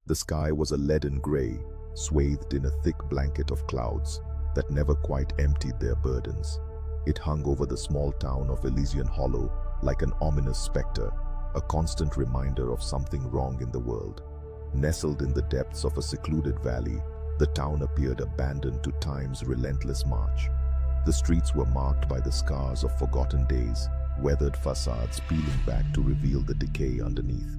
The sky was a leaden gray, swathed in a thick blanket of clouds that never quite emptied their burdens. It hung over the small town of Elysian Hollow like an ominous specter, a constant reminder of something wrong in the world. Nestled in the depths of a secluded valley, the town appeared abandoned to time's relentless march. The streets were marked by the scars of forgotten days, weathered facades peeling back to reveal the decay underneath.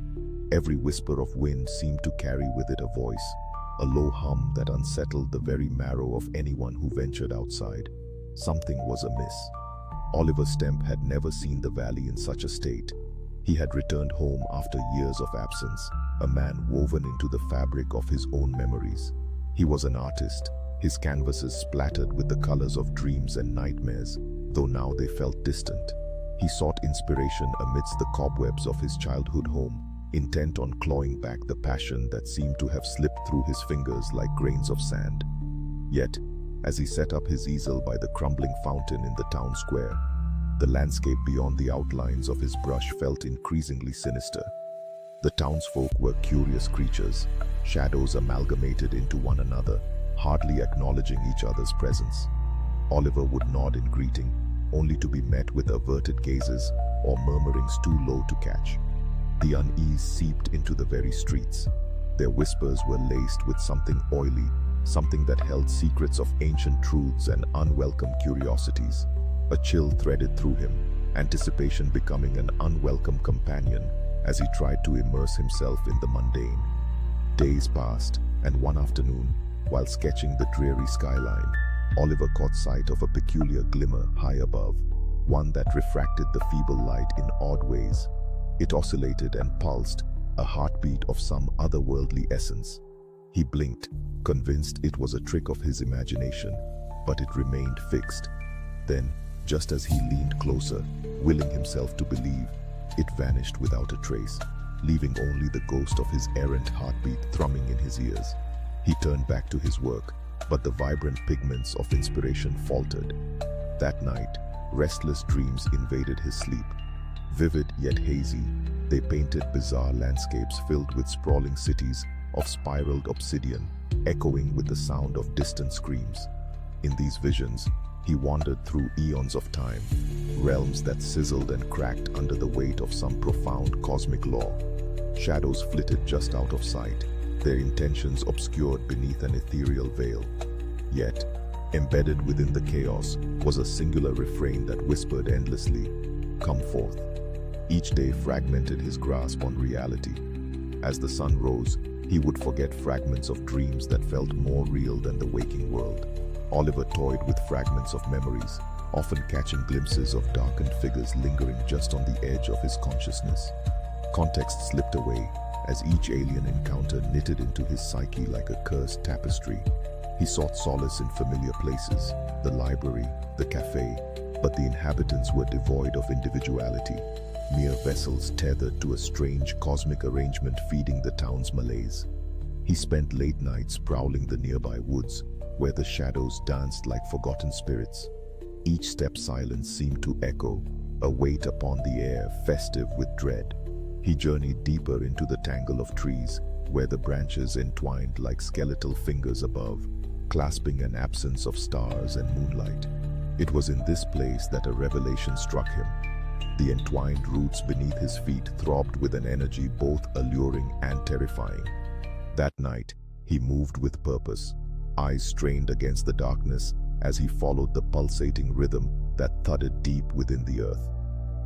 Every whisper of wind seemed to carry with it a voice, a low hum that unsettled the very marrow of anyone who ventured outside. Something was amiss. Oliver Stemp had never seen the valley in such a state. He had returned home after years of absence, a man woven into the fabric of his own memories. He was an artist, his canvases splattered with the colors of dreams and nightmares, though now they felt distant. He sought inspiration amidst the cobwebs of his childhood home, intent on clawing back the passion that seemed to have slipped through his fingers like grains of sand. Yet, as he set up his easel by the crumbling fountain in the town square, the landscape beyond the outlines of his brush felt increasingly sinister. The townsfolk were curious creatures, shadows amalgamated into one another, hardly acknowledging each other's presence. Oliver would nod in greeting, only to be met with averted gazes or murmurings too low to catch. The unease seeped into the very streets. Their whispers were laced with something oily, something that held secrets of ancient truths and unwelcome curiosities. A chill threaded through him, anticipation becoming an unwelcome companion as he tried to immerse himself in the mundane. Days passed, and one afternoon, while sketching the dreary skyline, Oliver caught sight of a peculiar glimmer high above, one that refracted the feeble light in odd ways. It oscillated and pulsed, a heartbeat of some otherworldly essence. He blinked, convinced it was a trick of his imagination, but it remained fixed. Then, just as he leaned closer, willing himself to believe, it vanished without a trace, leaving only the ghost of his errant heartbeat thrumming in his ears. He turned back to his work, but the vibrant pigments of inspiration faltered. That night, restless dreams invaded his sleep. Vivid yet hazy, they painted bizarre landscapes filled with sprawling cities of spiraled obsidian, echoing with the sound of distant screams. In these visions, he wandered through eons of time, realms that sizzled and cracked under the weight of some profound cosmic law. Shadows flitted just out of sight, their intentions obscured beneath an ethereal veil. Yet, embedded within the chaos was a singular refrain that whispered endlessly, "Come forth." Each day fragmented his grasp on reality. As the sun rose, he would forget fragments of dreams that felt more real than the waking world. Oliver toyed with fragments of memories, often catching glimpses of darkened figures lingering just on the edge of his consciousness. Context slipped away as each alien encounter knitted into his psyche like a cursed tapestry. He sought solace in familiar places, the library, the cafe, but the inhabitants were devoid of individuality, mere vessels tethered to a strange cosmic arrangement feeding the town's malaise. He spent late nights prowling the nearby woods, where the shadows danced like forgotten spirits. Each step silence seemed to echo, a weight upon the air festive with dread. He journeyed deeper into the tangle of trees, where the branches entwined like skeletal fingers above, clasping an absence of stars and moonlight. It was in this place that a revelation struck him. The entwined roots beneath his feet throbbed with an energy both alluring and terrifying. That night, he moved with purpose, eyes strained against the darkness as he followed the pulsating rhythm that thudded deep within the earth.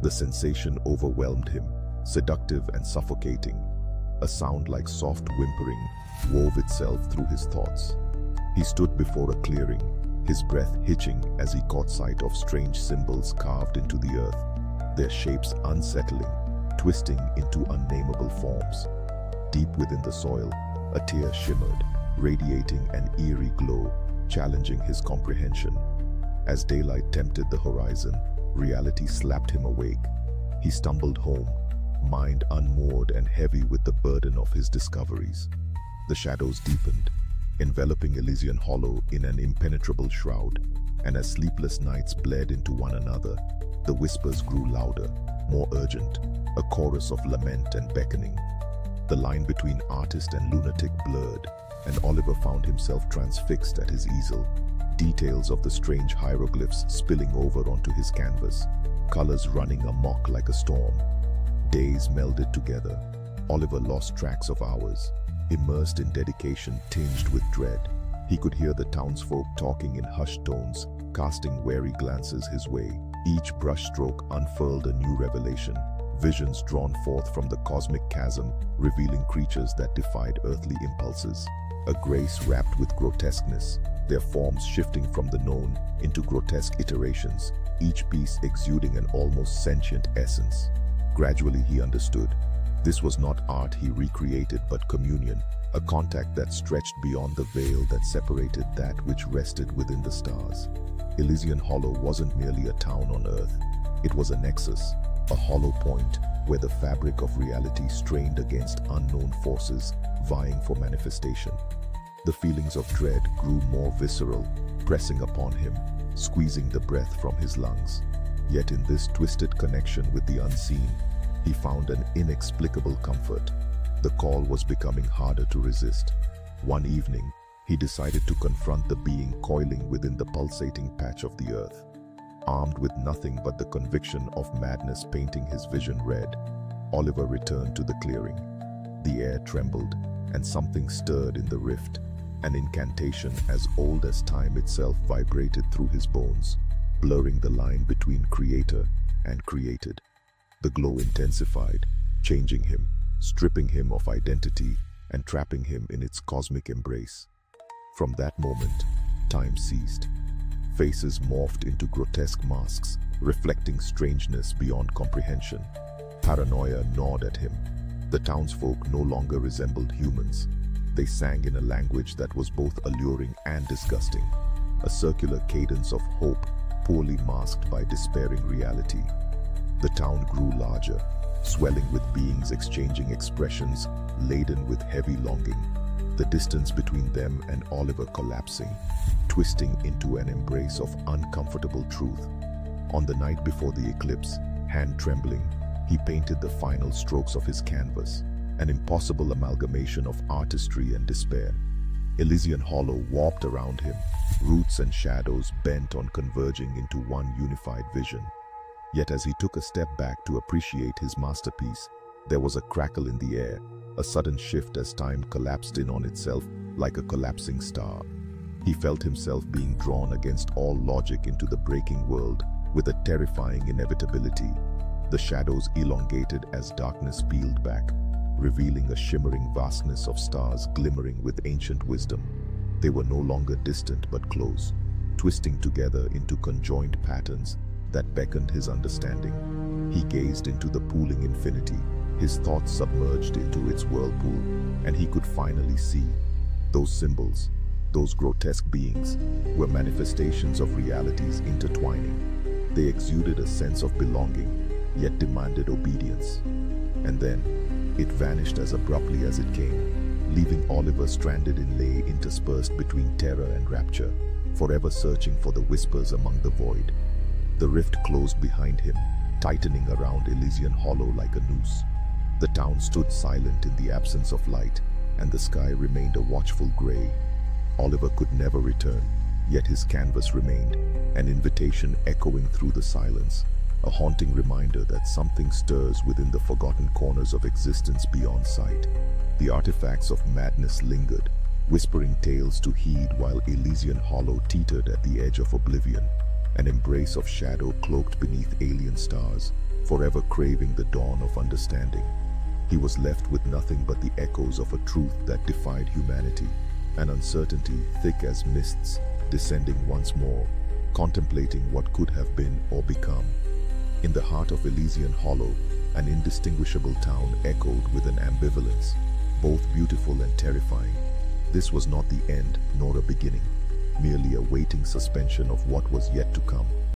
The sensation overwhelmed him, seductive and suffocating. A sound like soft whimpering wove itself through his thoughts. He stood before a clearing, his breath hitching as he caught sight of strange symbols carved into the earth, their shapes unsettling, twisting into unnameable forms. Deep within the soil, a tear shimmered, radiating an eerie glow, challenging his comprehension. As daylight tempted the horizon, reality slapped him awake. He stumbled home, mind unmoored and heavy with the burden of his discoveries. The shadows deepened, enveloping Elysian Hollow in an impenetrable shroud, and as sleepless nights bled into one another, the whispers grew louder, more urgent, a chorus of lament and beckoning. The line between artist and lunatic blurred, and Oliver found himself transfixed at his easel, details of the strange hieroglyphs spilling over onto his canvas, colors running amok like a storm. Days melded together. Oliver lost tracks of hours, immersed in dedication tinged with dread. He could hear the townsfolk talking in hushed tones, casting wary glances his way. Each brushstroke unfurled a new revelation, visions drawn forth from the cosmic chasm, revealing creatures that defied earthly impulses. A grace wrapped with grotesqueness, their forms shifting from the known into grotesque iterations, each piece exuding an almost sentient essence. Gradually he understood. This was not art he recreated, but communion, a contact that stretched beyond the veil that separated that which rested within the stars. Elysian Hollow wasn't merely a town on Earth. It was a nexus, a hollow point where the fabric of reality strained against unknown forces vying for manifestation. The feelings of dread grew more visceral, pressing upon him, squeezing the breath from his lungs. Yet in this twisted connection with the unseen, he found an inexplicable comfort. The call was becoming harder to resist. One evening, he decided to confront the being coiling within the pulsating patch of the earth. Armed with nothing but the conviction of madness painting his vision red, Oliver returned to the clearing. The air trembled, and something stirred in the rift. An incantation as old as time itself vibrated through his bones, blurring the line between creator and created. The glow intensified, changing him, stripping him of identity, and trapping him in its cosmic embrace. From that moment, time ceased. Faces morphed into grotesque masks, reflecting strangeness beyond comprehension. Paranoia gnawed at him. The townsfolk no longer resembled humans. They sang in a language that was both alluring and disgusting, a circular cadence of hope poorly masked by despairing reality. The town grew larger, swelling with beings exchanging expressions laden with heavy longing, the distance between them and Oliver collapsing, twisting into an embrace of uncomfortable truth. On the night before the eclipse, hand trembling, he painted the final strokes of his canvas, an impossible amalgamation of artistry and despair. Elysian Hollow warped around him, roots and shadows bent on converging into one unified vision. Yet as he took a step back to appreciate his masterpiece, there was a crackle in the air, a sudden shift as time collapsed in on itself like a collapsing star. He felt himself being drawn against all logic into the breaking world with a terrifying inevitability. The shadows elongated as darkness peeled back, revealing a shimmering vastness of stars glimmering with ancient wisdom. They were no longer distant but close, twisting together into conjoined patterns that beckoned his understanding. He gazed into the pooling infinity, his thoughts submerged into its whirlpool, and he could finally see. Those symbols, those grotesque beings, were manifestations of realities intertwining. They exuded a sense of belonging, yet demanded obedience. And then, it vanished as abruptly as it came, leaving Oliver stranded in lay interspersed between terror and rapture, forever searching for the whispers among the void. The rift closed behind him, tightening around Elysian Hollow like a noose. The town stood silent in the absence of light, and the sky remained a watchful gray. Oliver could never return, yet his canvas remained, an invitation echoing through the silence, a haunting reminder that something stirs within the forgotten corners of existence beyond sight. The artifacts of madness lingered, whispering tales to heed while Elysian Hollow teetered at the edge of oblivion, an embrace of shadow cloaked beneath alien stars, forever craving the dawn of understanding. He was left with nothing but the echoes of a truth that defied humanity, an uncertainty thick as mists, descending once more, contemplating what could have been or become. In the heart of Elysian Hollow, an indistinguishable town echoed with an ambivalence, both beautiful and terrifying. This was not the end nor a beginning, merely a waiting suspension of what was yet to come.